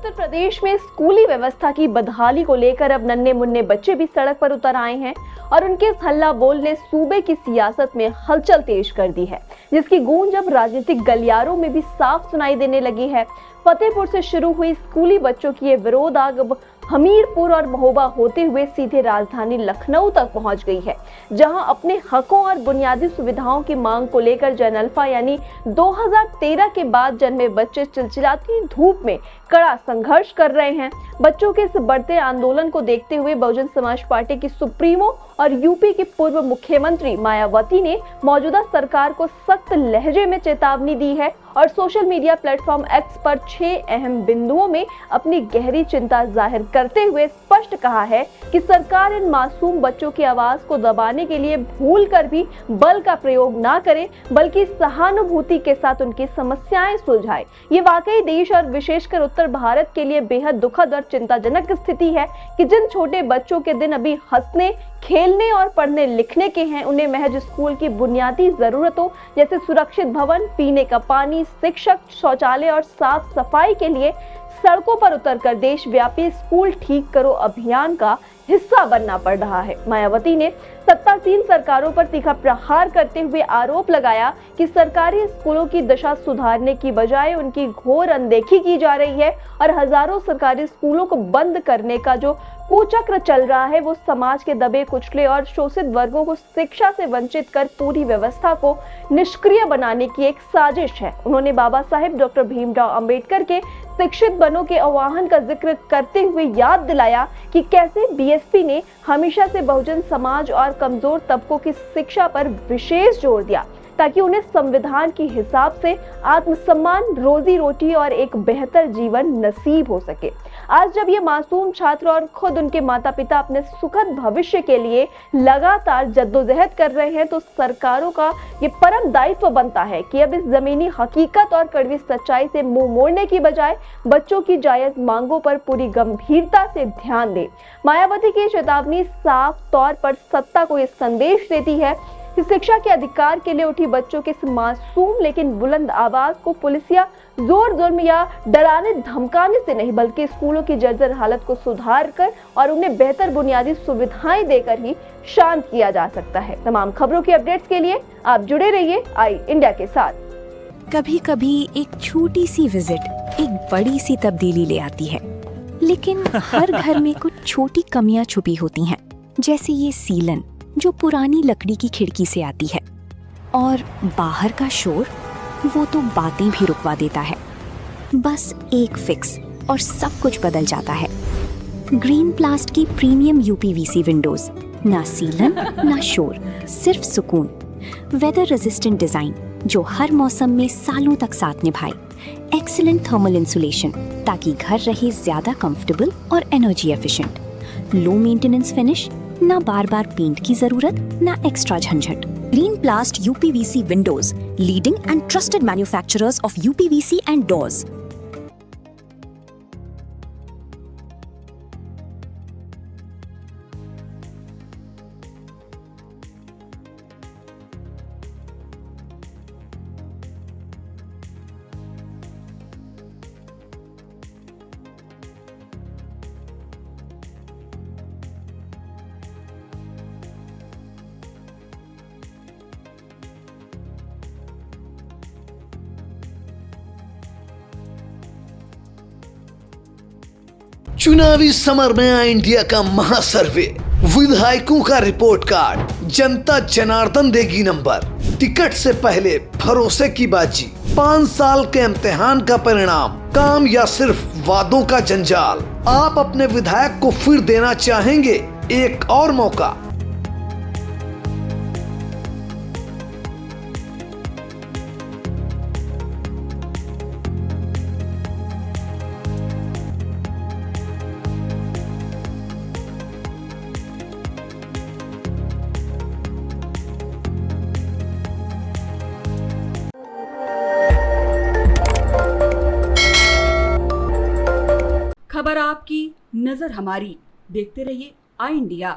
उत्तर प्रदेश में स्कूली व्यवस्था की बदहाली को लेकर अब नन्हे मुन्ने बच्चे भी सड़क पर उतर आए हैं और उनके इस हल्ला बोल ने सूबे की सियासत में हलचल तेज कर दी है, जिसकी गूंज अब राजनीतिक गलियारों में भी साफ सुनाई देने लगी है। फतेहपुर से शुरू हुई स्कूली बच्चों की ये विरोध आग अब हमीरपुर और महोबा होते हुए सीधे राजधानी लखनऊ तक पहुंच गई है, जहां अपने हकों और बुनियादी सुविधाओं की मांग को लेकर जनअल्फा यानी 2013 के बाद जन्मे बच्चे चिलचिलाती धूप में कड़ा संघर्ष कर रहे हैं। बच्चों के इस बढ़ते आंदोलन को देखते हुए बहुजन समाज पार्टी की सुप्रीमो और यूपी की पूर्व मुख्यमंत्री मायावती ने मौजूदा सरकार को सख्त लहजे में चेतावनी दी है और सोशल मीडिया प्लेटफॉर्म एक्स पर 6 अहम बिंदुओं में अपनी गहरी चिंता जाहिर करते हुए स्पष्ट कहा है कि सरकार इन मासूम बच्चों की आवाज को दबाने के लिए भूल कर भी बल का प्रयोग ना करे, बल्कि सहानुभूति के साथ उनकी समस्याएं सुलझाए। ये वाकई देश और विशेषकर उत्तर भारत के लिए बेहद दुखद और चिंताजनक स्थिति है कि जिन छोटे बच्चों के दिन अभी हंसने, खेलने और पढ़ने लिखने के हैं, उन्हें महज स्कूल की बुनियादी जरूरतों जैसे सुरक्षित भवन, पीने का पानी, शिक्षक, शौचालय और साफ सफाई के लिए सड़कों पर उतरकर देशव्यापी स्कूल ठीक करो अभियान का हिस्सा बनना पड़ रहा है। मायावती ने सत्तासीन सरकारों पर तीखा प्रहार करते हुए आरोप लगाया कि सरकारी स्कूलों की दशा सुधारने की बजाय उनकी घोर अनदेखी की जा रही है और हजारों सरकारी स्कूलों को बंद करने का जो कुचक्र चल रहा है वो समाज के दबे कुचले और शोषित वर्गों को शिक्षा से वंचित कर पूरी व्यवस्था को निष्क्रिय बनाने की एक साजिश है। उन्होंने बाबा साहेब डॉक्टर भीमराव अंबेडकर के शिक्षित बनो के आह्वान का जिक्र करते हुए याद दिलाया कि कैसे बीएसपी ने हमेशा से बहुजन समाज और कमजोर तबकों की शिक्षा पर विशेष जोर दिया ताकि उन्हें संविधान के हिसाब से आत्मसम्मान, रोजी रोटी और एक बेहतर जीवन नसीब हो सके। आज जब ये मासूम छात्र और खुद उनके माता पिता अपने सुखद भविष्य के लिए लगातार जद्दोजहद कर रहे हैं, तो सरकारों का ये परम दायित्व बनता है कि अब इस जमीनी हकीकत और कड़वी सच्चाई से मुंह मोड़ने की बजाय बच्चों की जायज मांगों पर पूरी गंभीरता से ध्यान दे। मायावती की चेतावनी साफ तौर पर सत्ता को ये संदेश देती है कि शिक्षा के अधिकार के लिए उठी बच्चों के इस मासूम लेकिन बुलंद आवाज को पुलिसिया जोर जुल्म या डराने धमकाने से नहीं, बल्कि स्कूलों की जर्जर हालत को सुधार कर और उन्हें बेहतर बुनियादी सुविधाएं देकर ही शांत किया जा सकता है। तमाम खबरों की अपडेट्स के लिए आप जुड़े रहिए आई इंडिया के साथ। कभी कभी एक छोटी सी विजिट एक बड़ी सी तब्दीली ले आती है, लेकिन हर घर में कुछ छोटी कमियां छुपी होती हैं, जैसे ये सीलन जो पुरानी लकड़ी की खिड़की से आती है, और बाहर का शोर वो तो बातें भी रुकवा देता है। बस एक फिक्स और सब कुछ बदल जाता है। ग्रीन प्लास्ट की प्रीमियम यूपीवीसी विंडोज, ना सीलन ना शोर, सिर्फ सुकून। वेदर रेजिस्टेंट डिजाइन जो हर मौसम में सालों तक साथ निभाए। एक्सीलेंट थर्मल इंसुलेशन ताकि घर रहे ज्यादा कंफर्टेबल और energy efficient. Low maintenance finish, ना बार बार पेंट की जरूरत, ना एक्स्ट्रा झंझट। Green प्लास्ट UPVC Windows, leading and trusted manufacturers of UPVC and doors. चुनावी समर में आई इंडिया का महासर्वे, विधायकों का रिपोर्ट कार्ड, जनता जनार्दन देगी नंबर, टिकट से पहले भरोसे की बाजी, 5 साल के इम्तिहान का परिणाम, काम या सिर्फ वादों का जंजाल। आप अपने विधायक को फिर देना चाहेंगे एक और मौका? खबर आपकी, नजर हमारी। देखते रहिए आई इंडिया।